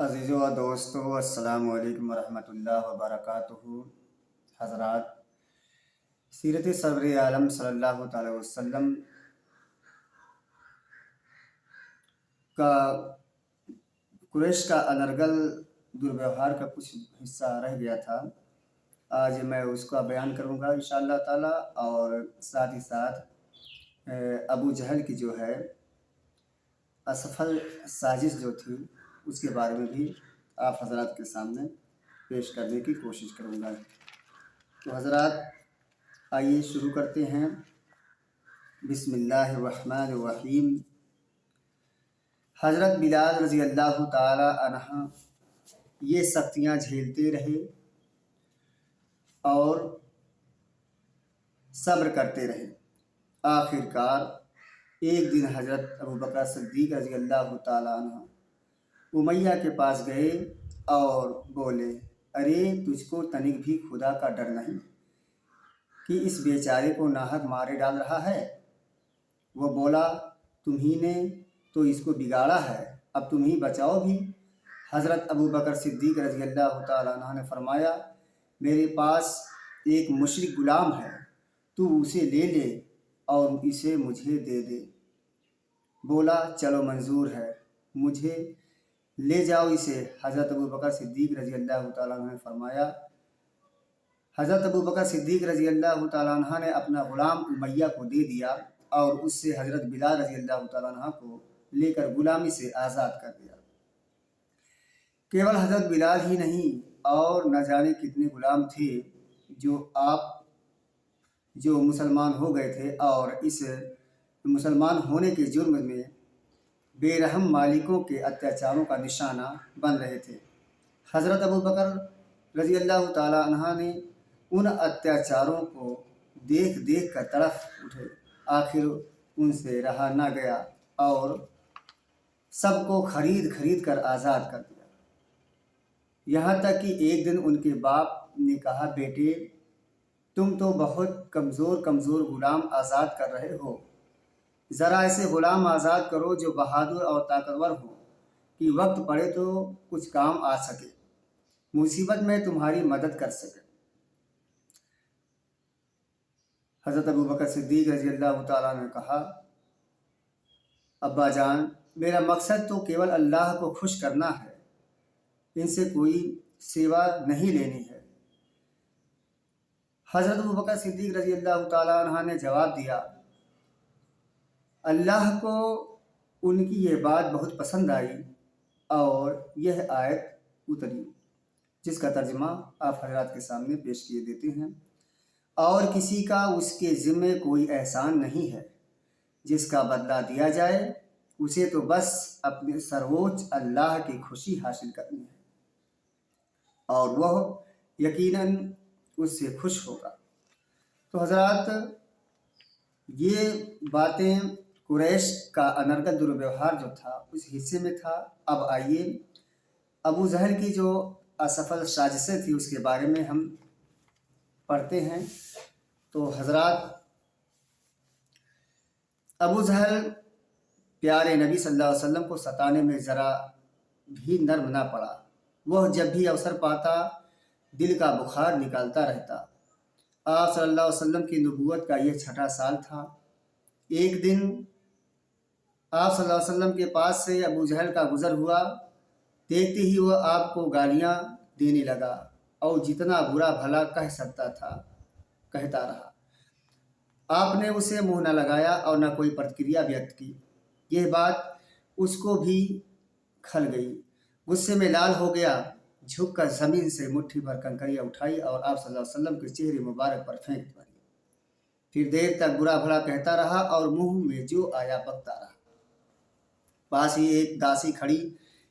عزیزو و دوستو السلام علیکم ورحمۃ اللہ وبرکاتہ۔ حضرات، سیرت صبر عالم صلی اللہ تعالی وسلم کا قریش کا انرگل دورویوہار کا کچھ حصہ رہ گیا تھا۔ آج میں اس کا بیان کروں گا انشاءاللہ تعالی، اور ساتھ ہی ساتھ ابو جہل کی جو ہے اسفل سازش جو تھی اس کے بارے میں بھی آپ حضرات کے سامنے پیش کرنے کی کوشش کروں گا۔ تو حضرات، آئیے شروع کرتے ہیں۔ بسم اللہ الرحمن الرحیم۔ حضرت بلال رضی اللہ تعالی عنہ یہ سختیاں جھیلتے رہے اور صبر کرتے رہے۔ آخر کار ایک دن حضرت ابوبکر صدیق رضی اللہ تعالی عنہ امیہ کے پاس گئے اور بولے، ارے تجھ کو تنک بھی خدا کا ڈر نہیں کہ اس بیچارے کو ناحق مارے ڈال رہا ہے؟ وہ بولا، تمہی نے تو اس کو بگاڑا ہے، اب تم ہی بچاؤ بھی۔ حضرت ابوبکر صدیق رضی اللہ تعالیٰ عنہ نے فرمایا، میرے پاس ایک مشرک غلام ہے، تو اسے لے لے اور اسے مجھے دے دے۔ بولا، چلو منظور ہے، مجھے لے جاؤ اسے۔ حضرت ابوبکر صدیق رضی اللہ تعالیٰ عنہ نے فرمایا، حضرت ابوبکر صدیق رضی اللہ تعالیٰ عنہ نے اپنا غلام امیہ کو دے دیا اور اس سے حضرت بلال رضی اللہ تعالیٰ عنہ کو لے کر غلامی سے آزاد کر دیا۔ کیول حضرت بلال ہی نہیں، اور نہ جانے کتنے غلام تھے جو مسلمان ہو گئے تھے اور اس مسلمان ہونے کے جرم میں بے رحم مالکوں کے اتیاچاروں کا نشانہ بن رہے تھے۔ حضرت ابوبکر رضی اللہ تعالیٰ عنہ نے ان اتیاچاروں کو دیکھ دیکھ کر تڑپ اٹھے۔ آخر ان سے رہا نہ گیا اور سب کو خرید کر آزاد کر دیا۔ یہاں تک کہ ایک دن ان کے باپ نے کہا، بیٹے تم تو بہت کمزور غلام آزاد کر رہے ہو، ذرا ایسے غلام آزاد کرو جو بہادر اور طاقتور ہوں کہ وقت پڑے تو کچھ کام آ سکے، مصیبت میں تمہاری مدد کر سکے۔ حضرت ابوبکر صدیق رضی اللہ تعالیٰ نے کہا، ابا جان، میرا مقصد تو کیول اللہ کو خوش کرنا ہے، ان سے کوئی سیوا نہیں لینی ہے۔ حضرت ابوبکر صدیق رضی اللہ تعالیٰ عنہ نے جواب دیا، اللہ کو ان کی یہ بات بہت پسند آئی اور یہ آیت اتری، جس کا ترجمہ آپ حضرات کے سامنے پیش کیے دیتے ہیں۔ اور کسی کا اس کے ذمے کوئی احسان نہیں ہے، جس کا بدلہ دیا جائے اسے تو بس اپنے سرووچ اللہ کی خوشی حاصل کرنی ہے، اور وہ یقیناً اس سے خوش ہوگا۔ تو حضرات، یہ باتیں قریش کا انرگل دورویوہار جو تھا اس حصے میں تھا۔ اب آئیے ابو جہل کی جو اسفل سازشیں تھی اس کے بارے میں ہم پڑھتے ہیں۔ تو حضرات، ابو جہل پیارے نبی صلی اللہ علیہ وسلم کو ستانے میں ذرا بھی نرم نہ پڑا۔ وہ جب بھی اوسر پاتا دل کا بخار نکالتا رہتا۔ آپ صلی اللہ علیہ وسلم کی نبوت کا یہ 6واں سال تھا۔ ایک دن آپ صلی اللہ علیہ وسلم کے پاس سے ابو جہل کا گزر ہوا، دیکھتے ہی وہ آپ کو گالیاں دینے لگا اور جتنا برا بھلا کہہ سکتا تھا کہتا رہا۔ آپ نے اسے منہ نہ لگایا اور نہ کوئی پرتکریا ویکت کی۔ یہ بات اس کو بھی کھل گئی، غصے میں لال ہو گیا، جھک کر زمین سے مٹھی بھر کنکریاں اٹھائی اور آپ صلی اللہ علیہ وسلم کے چہرے مبارک پر پھینک ماری۔ پھر دیر تک برا بھلا کہتا رہا اور منہ میں جو آیا بکتا رہا۔ پاس ہی ایک داسی کھڑی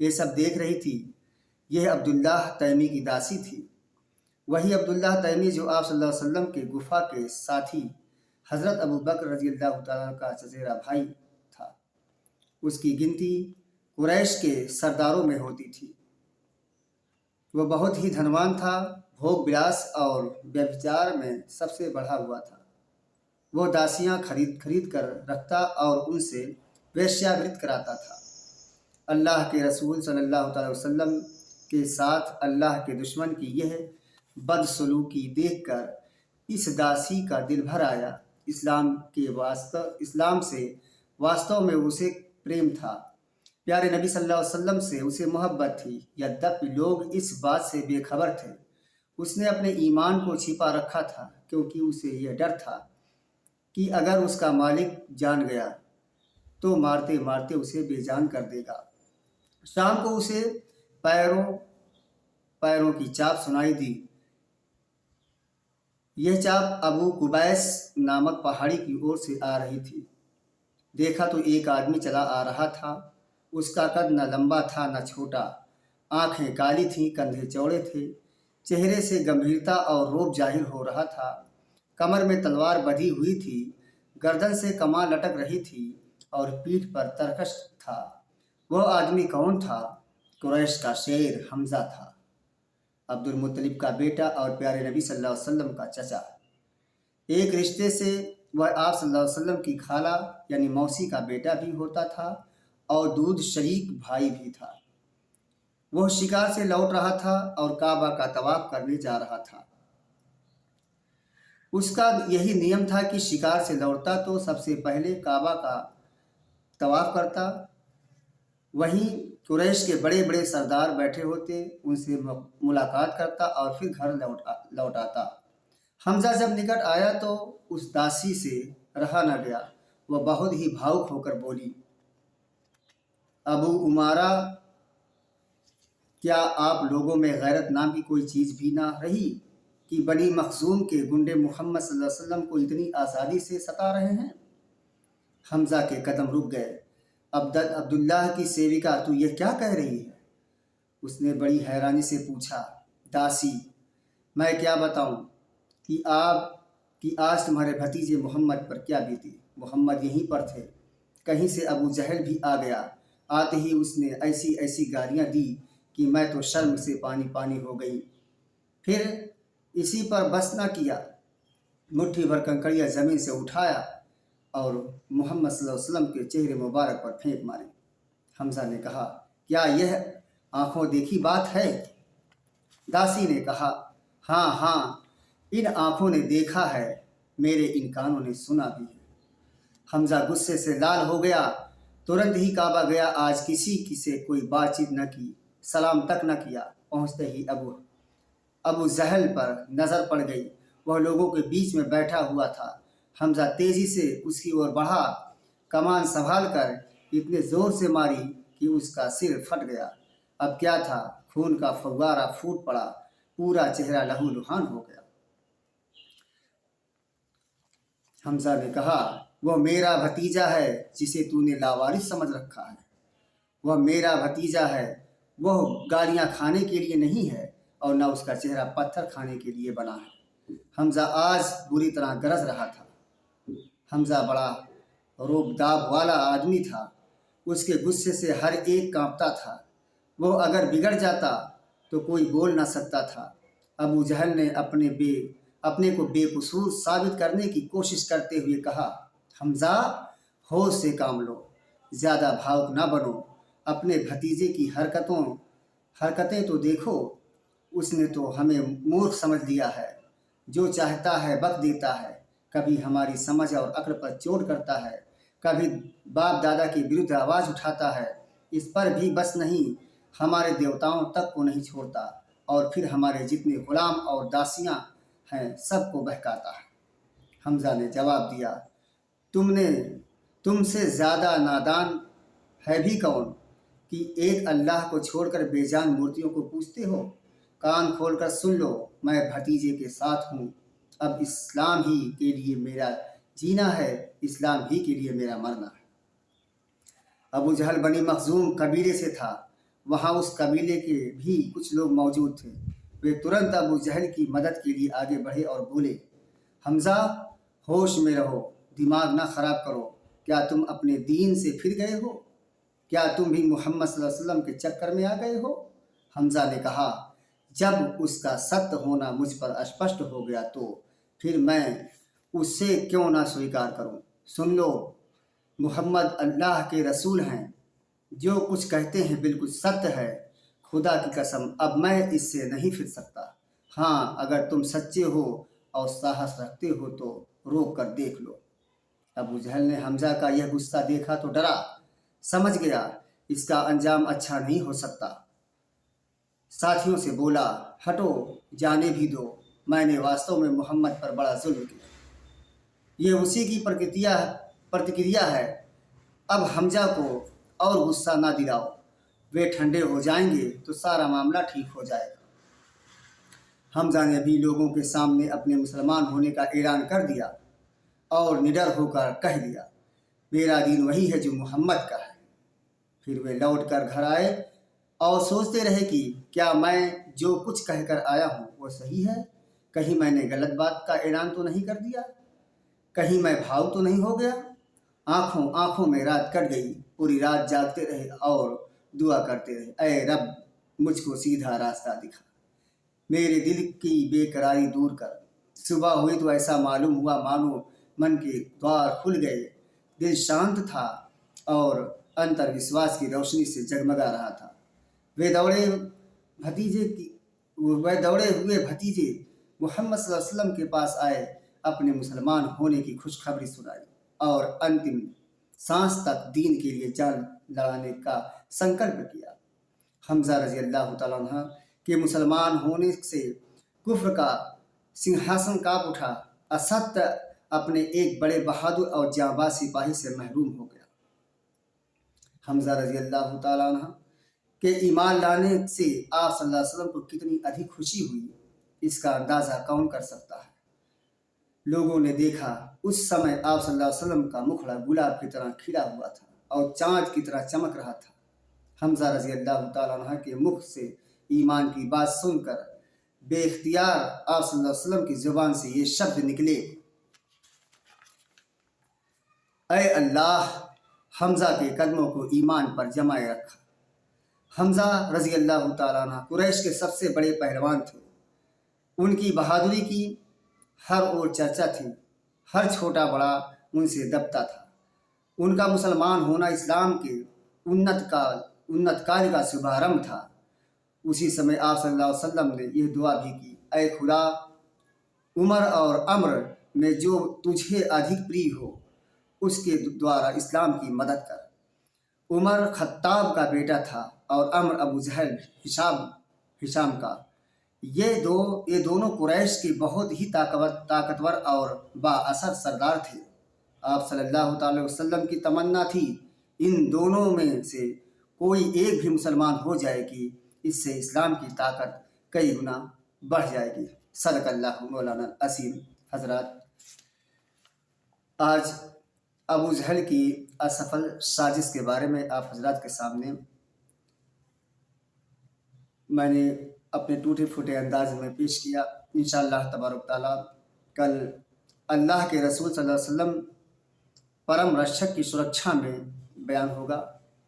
یہ سب دیکھ رہی تھی۔ یہ عبداللہ تیمی کی داسی تھی، وہی عبداللہ تیمی جو آپ صلی اللہ علیہ وسلم کے گفا کے ساتھی حضرت ابوبکر رضی اللہ تعالیٰ کا چچیرا بھائی تھا۔ اس کی گنتی قریش کے سرداروں میں ہوتی تھی۔ وہ بہت ہی دھنوان تھا، بھوگ بلاس اور ویبھچار میں سب سے بڑھا ہوا تھا۔ وہ داسیاں خرید کر رکھتا اور ان سے ویشیا ورت کراتا تھا۔ اللہ کے رسول صلی اللہ تعالی وسلم کے ساتھ اللہ کے دشمن کی یہ بدسلوکی دیکھ کر اس داسی کا دل بھر آیا۔ اسلام سے واستو میں اسے پریم تھا، پیارے نبی صلی اللہ علیہ وسلم سے اسے محبت تھی، یدیپی لوگ اس بات سے بے خبر تھے۔ اس نے اپنے ایمان کو چھپا رکھا تھا کیونکہ اسے یہ ڈر تھا کہ اگر اس کا مالک جان گیا تو مارتے مارتے اسے بے جان کر دے گا۔ شام کو اسے پیروں کی چاپ سنائی دی۔ یہ چاپ ابو قبیس نامک پہاڑی کی اور سے آ رہی تھی۔ دیکھا تو ایک آدمی چلا آ رہا تھا۔ اس کا قد نہ لمبا تھا نہ چھوٹا، آنکھیں کالی تھیں، کندھے چوڑے تھے، چہرے سے گمبھیرتا اور روب ظاہر ہو رہا تھا۔ کمر میں تلوار بدھی ہوئی تھی، گردن سے کمان لٹک رہی تھی اور پیٹھ پر ترکش تھا۔ وہ آدمی کون تھا؟ قریش کا شیر حمزہ تھا، عبد المطلب کا بیٹا اور پیارے نبی صلی اللہ علیہ وسلم کا چچا۔ ایک رشتے سے وہ آپ صلی اللہ علیہ وسلم کی خالہ یعنی موسی کا بیٹا بھی ہوتا تھا اور دودھ شریک بھائی بھی تھا۔ وہ شکار سے لوٹ رہا تھا اور کعبہ کا طواف کرنے جا رہا تھا۔ اس کا یہی نیم تھا کہ شکار سے لوٹتا تو سب سے پہلے کعبہ کا طواف کرتا۔ وہیں قریش کے بڑے بڑے سردار بیٹھے ہوتے، ان سے ملاقات کرتا اور پھر گھر لوٹ آتا۔ حمزہ جب نکٹ آیا تو اس داسی سے رہا نہ گیا۔ وہ بہت ہی بھاوک ہو کر بولی، ابو عمارہ، کیا آپ لوگوں میں غیرت نام کی کوئی چیز بھی نہ رہی کہ بنی مخزوم کے گنڈے محمد صلی اللہ علیہ وسلم کو اتنی آزادی سے ستا رہے ہیں؟ حمزہ کے قدم رک گئے۔ عبداللہ کی سیوکا، تو یہ کیا کہہ رہی ہے؟ اس نے بڑی حیرانی سے پوچھا۔ داسی، میں کیا بتاؤں کہ آج تمہارے بھتیجے محمد پر کیا بیتی۔ محمد یہیں پر تھے، کہیں سے ابو جہل بھی آ گیا۔ آتے ہی اس نے ایسی ایسی گالیاں دی کہ میں تو شرم سے پانی پانی ہو گئی۔ پھر اسی پر بس نہ کیا، مٹھی بھر کنکریاں زمین سے اٹھایا اور محمد صلی اللہ علیہ وسلم کے چہرے مبارک پر پھینک ماری۔ حمزہ نے کہا، کیا یہ آنکھوں دیکھی بات ہے؟ داسی نے کہا، ہاں ہاں، ان آنکھوں نے دیکھا ہے، میرے ان کانوں نے سنا بھی ہے۔ حمزہ غصے سے لال ہو گیا، ترنت ہی کعبہ گیا۔ آج کسی سے کوئی بات چیت نہ کی، سلام تک نہ کیا۔ پہنچتے ہی ابو جہل پر نظر پڑ گئی، وہ لوگوں کے بیچ میں بیٹھا ہوا تھا۔ حمزہ تیزی سے اس کی اور بڑھا، کمان سنبھال کر اتنے زور سے ماری کہ اس کا سر پھٹ گیا۔ اب کیا تھا، خون کا فوارہ پھوٹ پڑا، پورا چہرہ لہو لہان ہو گیا۔ حمزہ نے کہا، وہ میرا بھتیجا ہے جسے تو نے لاوارث سمجھ رکھا ہے، وہ میرا بھتیجا ہے، وہ گالیاں کھانے کے لیے نہیں ہے اور نہ اس کا چہرہ پتھر کھانے کے لیے بنا ہے۔ حمزہ آج بری طرح گرج رہا تھا۔ حمزہ بڑا روب داب والا آدمی تھا، اس کے غصے سے ہر ایک کانپتا تھا۔ وہ اگر بگڑ جاتا تو کوئی بول نہ سکتا تھا۔ ابو جہل نے اپنے کو بے قصور ثابت کرنے کی کوشش کرتے ہوئے کہا، حمزہ، ہوش سے کام لو، زیادہ بھاوک نہ بنو، اپنے بھتیجے کی حرکتیں تو دیکھو، اس نے تو ہمیں مورخ سمجھ لیا ہے، جو چاہتا ہے بک دیتا ہے، کبھی ہماری سمجھ اور عقل پر چوٹ کرتا ہے، کبھی باپ دادا کے وردھ آواز اٹھاتا ہے۔ اس پر بھی بس نہیں، ہمارے دیوتاؤں تک کو نہیں چھوڑتا اور پھر ہمارے جتنے غلام اور داسیاں ہیں سب کو بہکاتا ہے۔ حمزہ نے جواب دیا، تم سے زیادہ نادان ہے بھی کون کہ ایک اللہ کو چھوڑ کر بے جان مورتیوں کو پوجتے ہو؟ کان کھول کر سن لو، میں بھتیجے کے ساتھ ہوں۔ اب اسلام ہی کے لیے میرا جینا ہے، اسلام ہی کے لیے میرا مرنا ہے۔ ابو جہل بنی مخزوم قبیلے سے تھا، وہاں اس قبیلے کے بھی کچھ لوگ موجود تھے۔ وہ ترنت ابو جہل کی مدد کے لیے آگے بڑھے اور بولے، حمزہ، ہوش میں رہو، دماغ نہ خراب کرو، کیا تم اپنے دین سے پھر گئے ہو؟ کیا تم بھی محمد صلی اللہ علیہ وسلم کے چکر میں آ گئے ہو؟ حمزہ نے کہا، جب اس کا سخت ہونا مجھ پر اسپشٹ ہو گیا تو پھر میں اس سے کیوں نہ سویکار کروں؟ سن لو، محمد اللہ کے رسول ہیں، جو کچھ کہتے ہیں بالکل سچ ہے، خدا کی قسم اب میں اس سے نہیں پھر سکتا۔ ہاں اگر تم سچے ہو اور ساہس رکھتے ہو تو روک کر دیکھ لو۔ ابو جہل نے حمزہ کا یہ غصہ دیکھا تو ڈرا، سمجھ گیا اس کا انجام اچھا نہیں ہو سکتا۔ ساتھیوں سے بولا، ہٹو، جانے بھی دو، میں نے واستو میں محمد پر بڑا ظلم کیا۔ یہ اسی کی پرتکریا ہے۔ اب حمزہ کو اور غصہ نہ دلاؤ، وہ ٹھنڈے ہو جائیں گے تو سارا معاملہ ٹھیک ہو جائے گا۔ حمزہ نے بھی لوگوں کے سامنے اپنے مسلمان ہونے کا اعلان کر دیا اور نڈر ہو کر کہہ دیا، میرا دین وہی ہے جو محمد کا ہے۔ پھر وہ لوٹ کر گھر آئے اور سوچتے رہے کہ کیا میں جو کچھ کہہ کر آیا ہوں وہ صحیح ہے؟ کہیں میں نے غلط بات کا اعلان تو نہیں کر دیا؟ کہیں میں بھاؤ تو نہیں ہو گیا؟ آنکھوں میں رات کٹ گئی، پوری رات جاگتے رہے اور دعا کرتے رہے، اے رب مجھ کو سیدھا راستہ دکھا، میرے دل کی بے قراری دور کر۔ صبح ہوئی تو ایسا معلوم ہوا مانو من کے دوار کھل گئے، دل شانت تھا اور انتر وشواس کی روشنی سے جگمگا رہا تھا۔ وہ دوڑے ہوئے بھتیجے محمد صلی اللہ علیہ وسلم کے پاس آئے، اپنے مسلمان ہونے کی خوشخبری سنائی اور انتم سانس تک دین کے لیے جان لڑانے کا سنکلپ کیا۔ حمزہ رضی اللہ تعالیٰ عنہ کے مسلمان ہونے سے کفر کا سنگھاسن کانپ اٹھا۔ اسد اپنے ایک بڑے بہادر اور جانباز سپاہی سے محروم ہو گیا۔ حمزہ رضی اللہ تعالیٰ عنہ کے ایمان لانے سے آپ صلی اللہ علیہ وسلم کو کتنی ادھک خوشی ہوئی، اس کا اندازہ کون کر سکتا ہے۔ لوگوں نے دیکھا اس سمے آپ صلی اللہ علیہ وسلم کا مکھڑا گلاب کی طرح کھلا ہوا تھا اور چاند کی طرح چمک رہا تھا۔ حمزہ رضی اللہ تعالیٰ عنہ کے مکھ سے ایمان کی بات سن کر بے اختیار آپ صلی اللہ علیہ وسلم کی زبان سے یہ شبد نکلے، اے اللہ حمزہ کے قدموں کو ایمان پر جمائے رکھا۔ حمزہ رضی اللہ تعالیٰ عنہ قریش کے سب سے بڑے پہلوان تھے۔ ان کی بہادری کی ہر اور چرچا تھی، ہر چھوٹا بڑا ان سے دبتا تھا۔ ان کا مسلمان ہونا اسلام کے انت کال کا شبھارمبھ تھا۔ اسی سمے آپ صلی اللہ علیہ وسلم نے یہ دعا بھی کی، اے خدا عمر اور امر میں جو تجھے ادھک پری ہو اس کے دوارا اسلام کی مدد کر۔ عمر خطاب کا بیٹا تھا اور امر ابو جہل ہشام کا۔ یہ دونوں قریش کے بہت ہی طاقتور اور با اثر سردار تھے۔ آپ صلی اللہ تعالی وسلم کی تمنا تھی ان دونوں میں سے کوئی ایک بھی مسلمان ہو جائے گی، اس سے اسلام کی طاقت کئی گنا بڑھ جائے گی۔ صدق اللہ مولانا العظیم۔ حضرات، آج ابو جہل کی اسفل سازش کے بارے میں آپ حضرات کے سامنے میں نے اپنے ٹوٹے پھوٹے انداز میں پیش کیا۔ انشاءاللہ تبارک تعالیٰ کل اللہ کے رسول صلی اللہ علیہ وسلم پرم رکشک کی سرکشا میں بیان ہوگا۔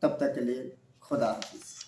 تب تک کے لیے خدا حافظ۔